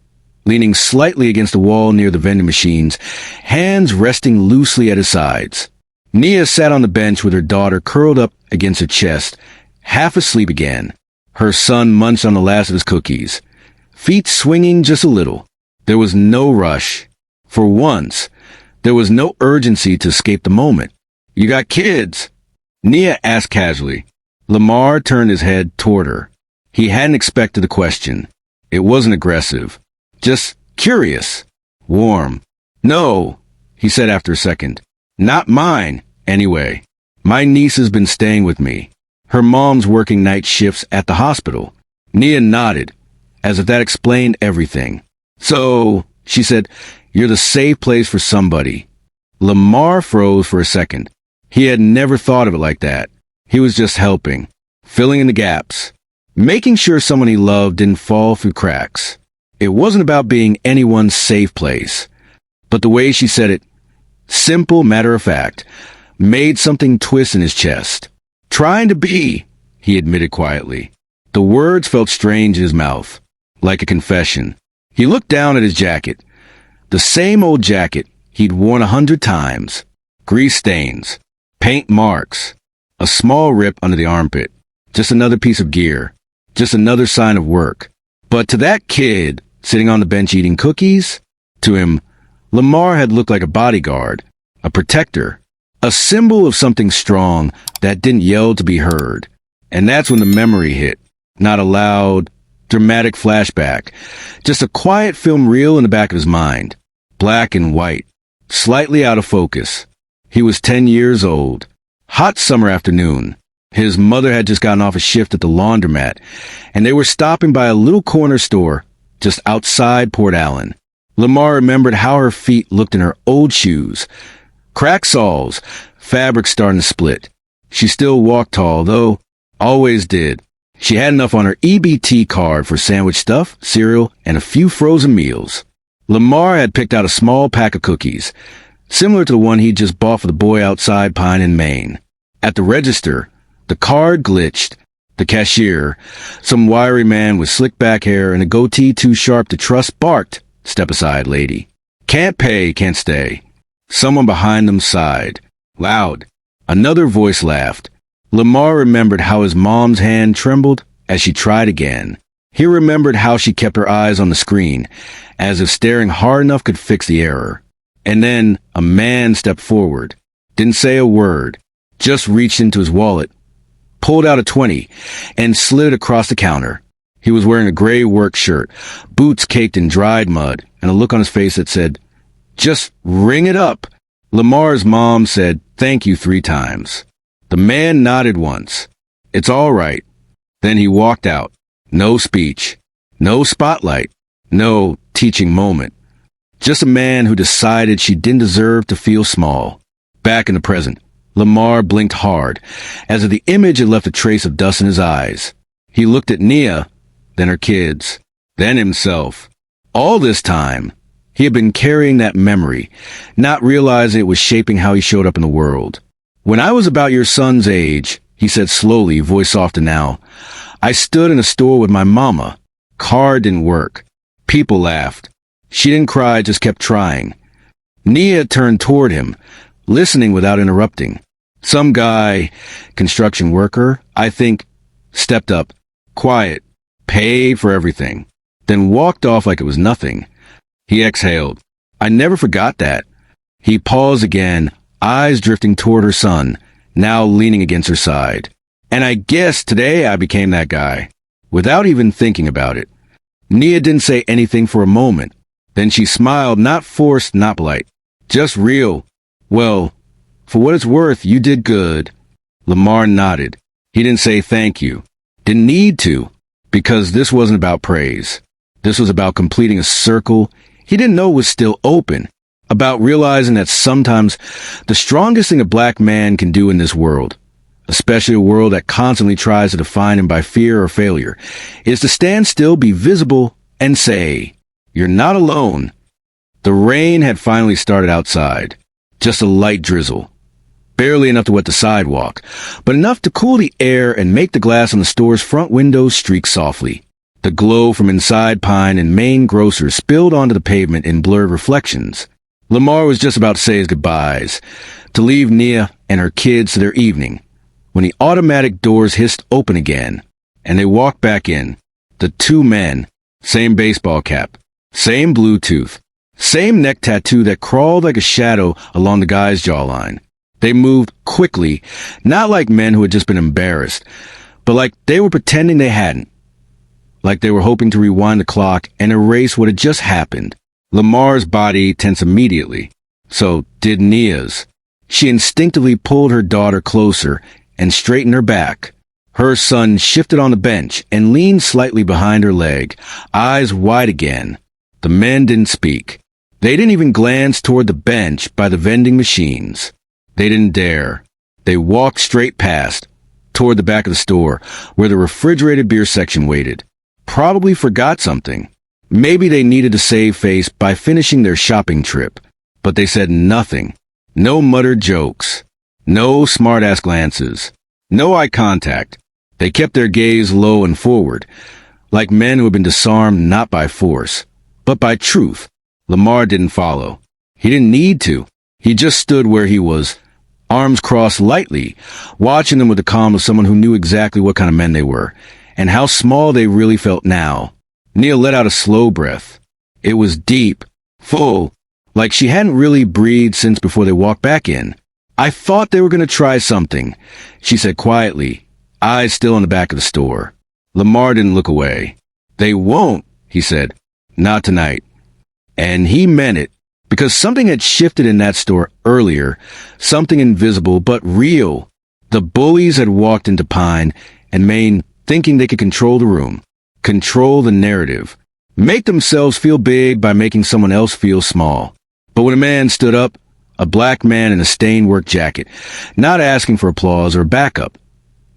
leaning slightly against the wall near the vending machines, hands resting loosely at his sides. Nia sat on the bench with her daughter curled up against her chest, half asleep again. Her son munched on the last of his cookies, feet swinging just a little. There was no rush. For once, there was no urgency to escape the moment. "You got kids?" Nia asked casually. Lamar turned his head toward her. He hadn't expected the question. It wasn't aggressive. Just curious. Warm. "No," he said after a second. "Not mine, anyway. My niece has been staying with me. Her mom's working night shifts at the hospital." Nia nodded, as if that explained everything. "So," she said, "you're the safe place for somebody." Lamar froze for a second. He had never thought of it like that. He was just helping, filling in the gaps, making sure someone he loved didn't fall through cracks. It wasn't about being anyone's safe place. But the way she said it, simple, matter of fact, made something twist in his chest. "Trying to be," he admitted quietly. The words felt strange in his mouth, like a confession. He looked down at his jacket. The same old jacket he'd worn 100 times. Grease stains, paint marks, a small rip under the armpit. Just another piece of gear. Just another sign of work. But to that kid, sitting on the bench eating cookies, to him, Lamar had looked like a bodyguard, a protector, a symbol of something strong that didn't yell to be heard. And that's when the memory hit. Not a loud, dramatic flashback. Just a quiet film reel in the back of his mind. Black and white. Slightly out of focus. He was 10 years old. Hot summer afternoon. His mother had just gotten off a shift at the laundromat, and they were stopping by a little corner store just outside Port Allen. Lamar remembered how her feet looked in her old shoes. Cracked soles, fabric starting to split. She still walked tall, though. Always did. She had enough on her EBT card for sandwich stuff, cereal, and a few frozen meals. Lamar had picked out a small pack of cookies, similar to the one he'd just bought for the boy outside Pine in Maine. At the register, the card glitched. The cashier, some wiry man with slick back hair and a goatee too sharp to trust, barked, "Step aside, lady. Can't pay, can't stay." Someone behind them sighed. Loud. Another voice laughed. Lamar remembered how his mom's hand trembled as she tried again. He remembered how she kept her eyes on the screen, as if staring hard enough could fix the error. And then a man stepped forward. Didn't say a word. Just reached into his wallet, pulled out a 20, and slid it across the counter. He was wearing a gray work shirt, boots caked in dried mud, and a look on his face that said, "Just ring it up." Lamar's mom said, "Thank you" 3 times. The man nodded once. "It's all right." Then he walked out. No speech. No spotlight. No teaching moment. Just a man who decided she didn't deserve to feel small. Back in the present, Lamar blinked hard, as if the image had left a trace of dust in his eyes. He looked at Nia, then her kids, then himself. All this time, he had been carrying that memory, not realizing it was shaping how he showed up in the world. "When I was about your son's age," he said slowly, voice softer now, "I stood in a store with my mama. Card didn't work. People laughed. She didn't cry, just kept trying." Nia turned toward him, listening without interrupting. Some guy, construction worker, I think, stepped up, quiet, paid for everything, then walked off like it was nothing. He exhaled. "I never forgot that." He paused again, eyes drifting toward her son, now leaning against her side. "And I guess today I became that guy, without even thinking about it." Nia didn't say anything for a moment. Then she smiled, not forced, not polite. Just real. "Well, for what it's worth, you did good." Lamar nodded. He didn't say thank you. Didn't need to, because this wasn't about praise. This was about completing a circle he didn't know was still open, about realizing that sometimes the strongest thing a black man can do in this world, especially a world that constantly tries to define him by fear or failure, is to stand still, be visible, and say, "You're not alone." The rain had finally started outside. Just a light drizzle. Barely enough to wet the sidewalk, but enough to cool the air and make the glass on the store's front windows streak softly. The glow from inside Pine and Main Grocer spilled onto the pavement in blurred reflections. Lamar was just about to say his goodbyes, to leave Nia and her kids to their evening, when the automatic doors hissed open again, and they walked back in. The 2 men, same baseball cap, same Bluetooth, same neck tattoo that crawled like a shadow along the guy's jawline. They moved quickly, not like men who had just been embarrassed, but like they were pretending they hadn't. Like they were hoping to rewind the clock and erase what had just happened. Lamar's body tensed immediately. So did Nia's. She instinctively pulled her daughter closer and straightened her back. Her son shifted on the bench and leaned slightly behind her leg, eyes wide again. The men didn't speak. They didn't even glance toward the bench by the vending machines. They didn't dare. They walked straight past, toward the back of the store, where the refrigerated beer section waited. Probably forgot something. Maybe they needed to save face by finishing their shopping trip. But they said nothing. No muttered jokes. No smart-ass glances. No eye contact. They kept their gaze low and forward, like men who had been disarmed not by force, but by truth. Lamar didn't follow. He didn't need to. He just stood where he was, arms crossed lightly, watching them with the calm of someone who knew exactly what kind of men they were, and how small they really felt now. Nia let out a slow breath. It was deep, full, like she hadn't really breathed since before they walked back in. "I thought they were going to try something," she said quietly, eyes still on the back of the store. Lamar didn't look away. "They won't," he said. "Not tonight." And he meant it, because something had shifted in that store earlier, something invisible but real. The Bullies had walked into Pine and Main thinking they could control the room, control the narrative. make themselves feel big by making someone else feel small. But when a man stood up, a black man in a stained work jacket, not asking for applause or backup,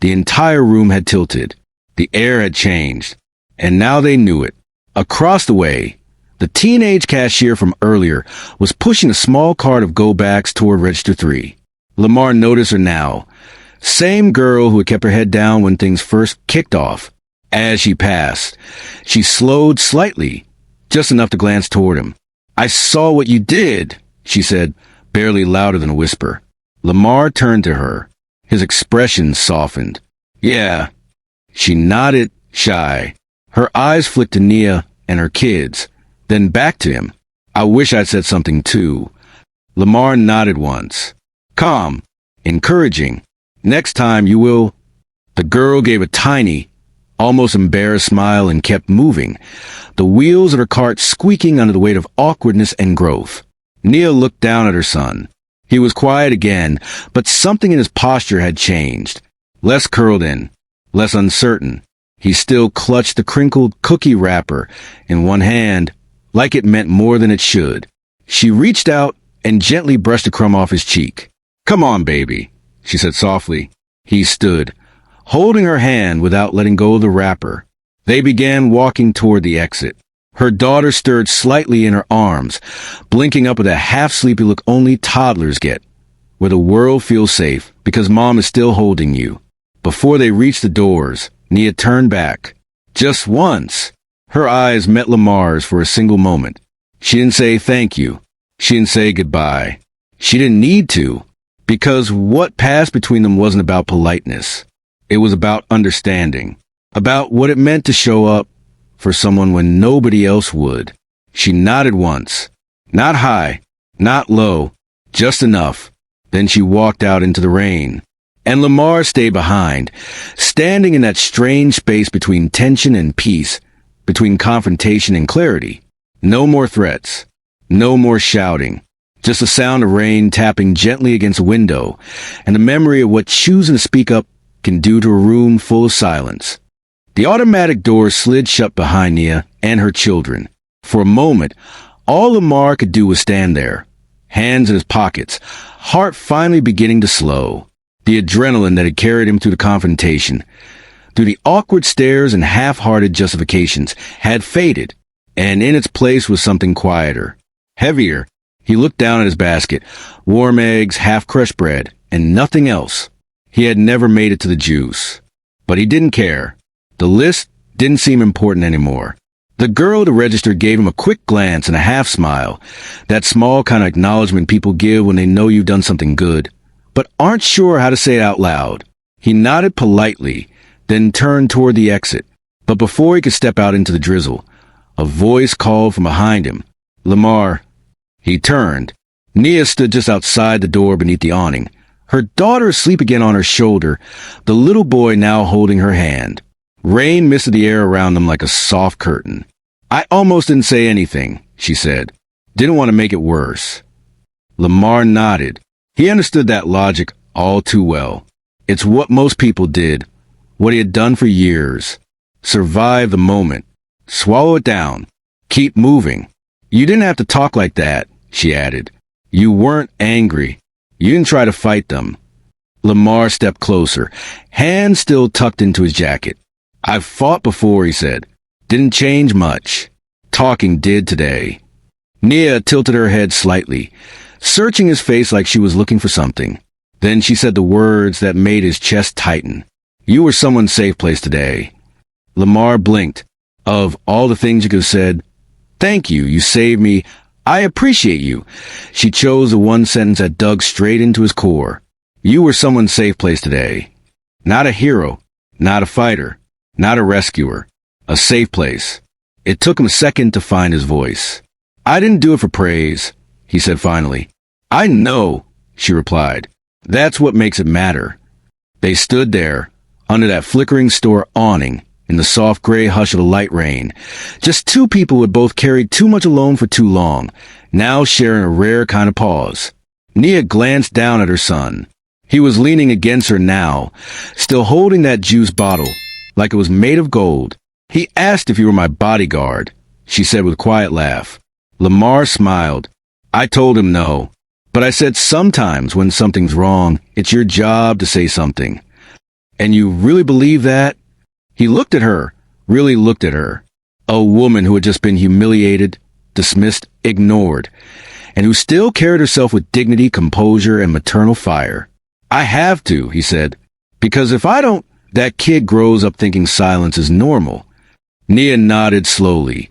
the entire room had tilted. The air had changed. And now they knew it. Across the way, the teenage cashier from earlier was pushing a small cart of go-backs toward Register 3. Lamar noticed her now. Same girl who had kept her head down when things first kicked off. As she passed, she slowed slightly, just enough to glance toward him. "I saw what you did," she said, barely louder than a whisper. Lamar turned to her. His expression softened. "Yeah." She nodded, shy. Her eyes flicked to Nia and her kids, then back to him. "I wish I'd said something too." Lamar nodded once. Calm, encouraging. "Next time you will." The girl gave a tiny, almost embarrassed smile and kept moving, the wheels of her cart squeaking under the weight of awkwardness and growth. Nia looked down at her son. He was quiet again, but something in his posture had changed. Less curled in, less uncertain. He still clutched the crinkled cookie wrapper in one hand, like it meant more than it should. She reached out and gently brushed a crumb off his cheek. "Come on, baby," she said softly. He stood, holding her hand without letting go of the wrapper. They began walking toward the exit. Her daughter stirred slightly in her arms, blinking up with a half-sleepy look only toddlers get, where the world feels safe because mom is still holding you. Before they reached the doors, Nia turned back. Just once. Her eyes met Lamar's for a single moment. She didn't say thank you. She didn't say goodbye. She didn't need to, because what passed between them wasn't about politeness. It was about understanding, about what it meant to show up for someone when nobody else would. She nodded once. Not high, not low, just enough. Then she walked out into the rain. And Lamar stayed behind, standing in that strange space between tension and peace, between confrontation and clarity. No more threats. No more shouting. Just the sound of rain tapping gently against a window, and the memory of what choosing to speak up can do to a room full of silence. The automatic door slid shut behind Nia and her children. For a moment, all Lamar could do was stand there, hands in his pockets, heart finally beginning to slow. The adrenaline that had carried him through the confrontation, through the awkward stares and half-hearted justifications, had faded, and in its place was something quieter, heavier. He looked down at his basket, warm eggs, half-crushed bread, and nothing else. He had never made it to the juice. But he didn't care. The list didn't seem important anymore. The girl at the register gave him a quick glance and a half-smile, that small kind of acknowledgement people give when they know you've done something good, but aren't sure how to say it out loud. He nodded politely, then turned toward the exit. But before he could step out into the drizzle, a voice called from behind him. "Lamar." He turned. Nia stood just outside the door beneath the awning, her daughter asleep again on her shoulder, the little boy now holding her hand. Rain misted the air around them like a soft curtain. "I almost didn't say anything," she said. "Didn't want to make it worse." Lamar nodded. He understood that logic all too well. It's what most people did, what he had done for years. Survive the moment. Swallow it down. Keep moving. "You didn't have to talk like that," she added. "You weren't angry. You didn't try to fight them." Lamar stepped closer, hands still tucked into his jacket. "I've fought before," he said. "Didn't change much. Talking did today." Nia tilted her head slightly, searching his face like she was looking for something. Then she said the words that made his chest tighten. "You were someone's safe place today." Lamar blinked. "Of all the things you could have said, thank you, you saved me. I appreciate you." She chose the one sentence that dug straight into his core. "You were someone's safe place today. Not a hero, not a fighter, not a rescuer. A safe place." It took him a second to find his voice. "I didn't do it for praise," he said finally. "I know," she replied. "That's what makes it matter." They stood there, under that flickering store awning, in the soft gray hush of the light rain. Just two people who had both carried too much alone for too long, now sharing a rare kind of pause. Nia glanced down at her son. He was leaning against her now, still holding that juice bottle, like it was made of gold. "He asked if you were my bodyguard," she said with a quiet laugh. Lamar smiled. I told him no. But I said sometimes when something's wrong, it's your job to say something. And you really believe that? He looked at her, really looked at her. A woman who had just been humiliated, dismissed, ignored, and who still carried herself with dignity, composure, and maternal fire. I have to, he said, because if I don't, that kid grows up thinking silence is normal. Nia nodded slowly,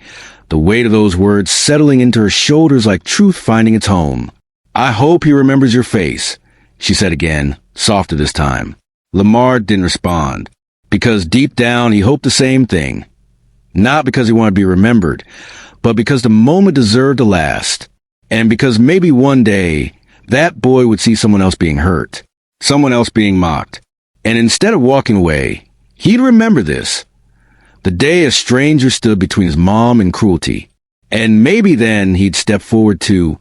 the weight of those words settling into her shoulders like truth finding its home. I hope he remembers your face, she said again, softer this time. Lamar didn't respond, because deep down he hoped the same thing. Not because he wanted to be remembered, but because the moment deserved to last, and because maybe one day that boy would see someone else being hurt, someone else being mocked, and instead of walking away, he'd remember this. The day a stranger stood between his mom and cruelty, and maybe then he'd step forward too.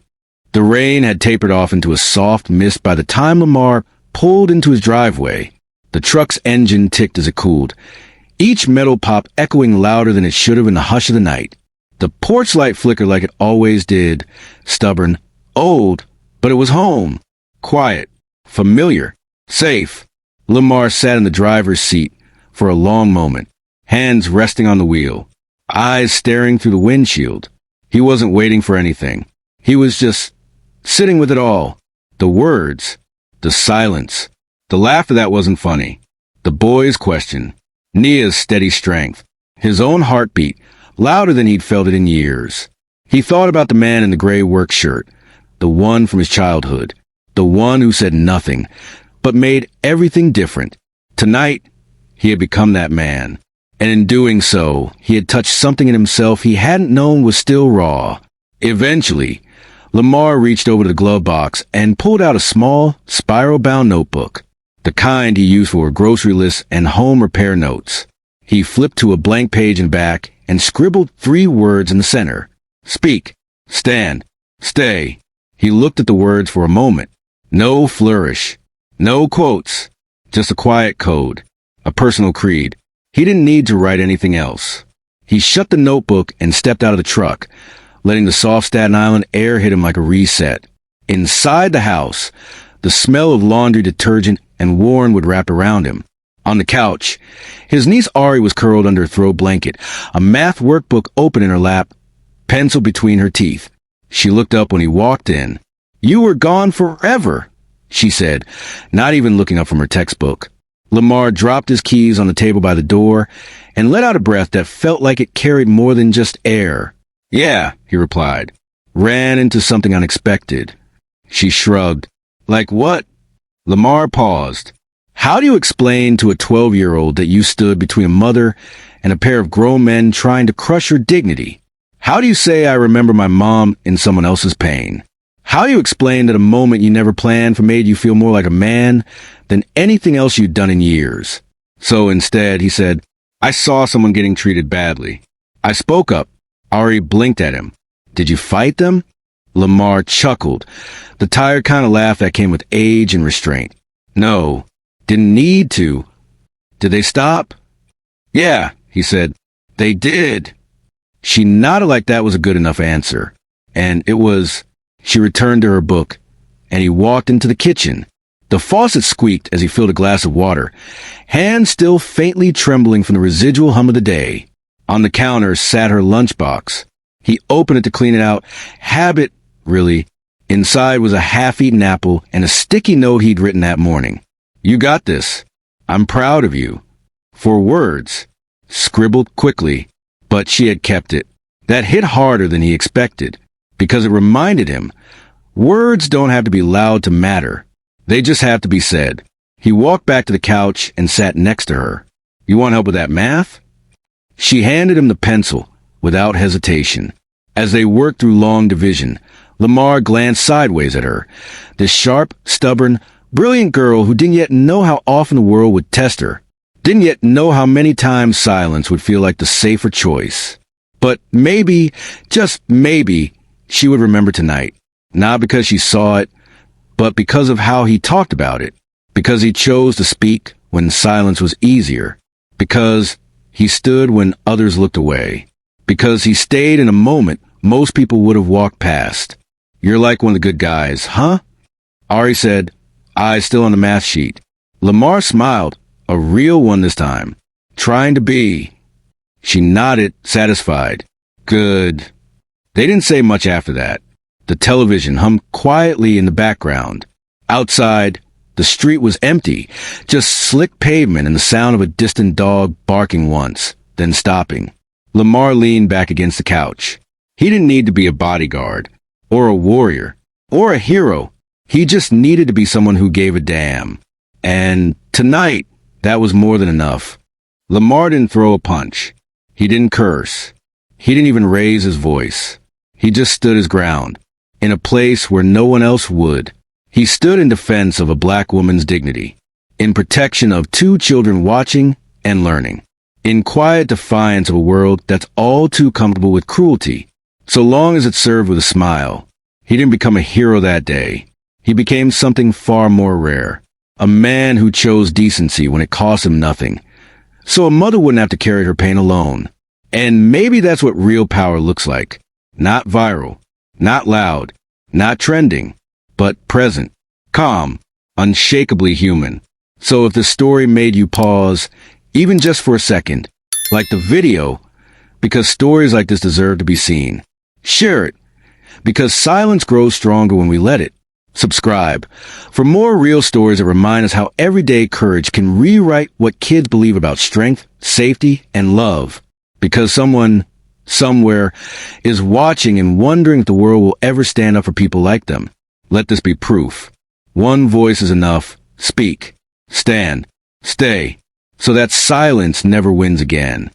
The rain had tapered off into a soft mist by the time Lamar pulled into his driveway. The truck's engine ticked as it cooled, each metal pop echoing louder than it should have in the hush of the night. The porch light flickered like it always did, stubborn, old, but it was home, quiet, familiar, safe. Lamar sat in the driver's seat for a long moment, hands resting on the wheel, eyes staring through the windshield. He wasn't waiting for anything. He was just sitting with it all. The words, the silence, the laughter that wasn't funny, the boy's question, Nia's steady strength, his own heartbeat, louder than he'd felt it in years. He thought about the man in the gray work shirt, the one from his childhood, the one who said nothing, but made everything different. Tonight, he had become that man, and in doing so, he had touched something in himself he hadn't known was still raw. Eventually, Lamar reached over to the glove box and pulled out a small, spiral-bound notebook, the kind he used for grocery lists and home repair notes. He flipped to a blank page in back and scribbled 3 words in the center. Speak, stand, stay. He looked at the words for a moment. No flourish, no quotes, just a quiet code, a personal creed. He didn't need to write anything else. He shut the notebook and stepped out of the truck, letting the soft Staten Island air hit him like a reset. Inside the house, the smell of laundry detergent and worn would wrap around him. On the couch, his niece Ari was curled under a throw blanket, a math workbook open in her lap, pencil between her teeth. She looked up when he walked in. You were gone forever, she said, not even looking up from her textbook. Lamar dropped his keys on the table by the door and let out a breath that felt like it carried more than just air. Yeah, he replied. Ran into something unexpected. She shrugged. Like what? Lamar paused. How do you explain to a 12-year-old that you stood between a mother and a pair of grown men trying to crush her dignity? How do you say I remember my mom in someone else's pain? How do you explain that a moment you never planned for made you feel more like a man than anything else you'd done in years? So instead, he said, I saw someone getting treated badly. I spoke up. Ari blinked at him. Did you fight them? Lamar chuckled, the tired kind of laugh that came with age and restraint. No, didn't need to. Did they stop? Yeah, he said. They did. She nodded like that was a good enough answer. And it was. She returned to her book, and he walked into the kitchen. The faucet squeaked as he filled a glass of water, hands still faintly trembling from the residual hum of the day. On the counter sat her lunchbox. He opened it to clean it out. Habit, really. Inside was a half-eaten apple and a sticky note he'd written that morning. You got this. I'm proud of you. 4 words, scribbled quickly, but she had kept it. That hit harder than he expected, because it reminded him, words don't have to be loud to matter. They just have to be said. He walked back to the couch and sat next to her. You want help with that math? She handed him the pencil, without hesitation. As they worked through long division, Lamar glanced sideways at her, this sharp, stubborn, brilliant girl who didn't yet know how often the world would test her, didn't yet know how many times silence would feel like the safer choice. But maybe, just maybe, she would remember tonight, not because she saw it, but because of how he talked about it, because he chose to speak when silence was easier, because he stood when others looked away. because he stayed in a moment most people would have walked past. You're like one of the good guys, huh? Ari said, eyes still on the math sheet. Lamar smiled, a real one this time. Trying to be. She nodded, satisfied. Good. They didn't say much after that. The television hummed quietly in the background. Outside, the street was empty, just slick pavement and the sound of a distant dog barking once, then stopping. Lamar leaned back against the couch. He didn't need to be a bodyguard, or a warrior, or a hero. He just needed to be someone who gave a damn. And tonight, that was more than enough. Lamar didn't throw a punch. He didn't curse. He didn't even raise his voice. He just stood his ground, in a place where no one else would. He stood in defense of a black woman's dignity, in protection of 2 children watching and learning, in quiet defiance of a world that's all too comfortable with cruelty, so long as it served with a smile. He didn't become a hero that day. He became something far more rare, a man who chose decency when it cost him nothing, so a mother wouldn't have to carry her pain alone. And maybe that's what real power looks like. Not viral, not loud, not trending, but present, calm, unshakably human. So if the story made you pause, even just for a second, like the video, because stories like this deserve to be seen. Share it, because silence grows stronger when we let it. Subscribe for more real stories that remind us how everyday courage can rewrite what kids believe about strength, safety, and love. Because someone, somewhere, is watching and wondering if the world will ever stand up for people like them. Let this be proof. One voice is enough. Speak, stand, stay, so that silence never wins again.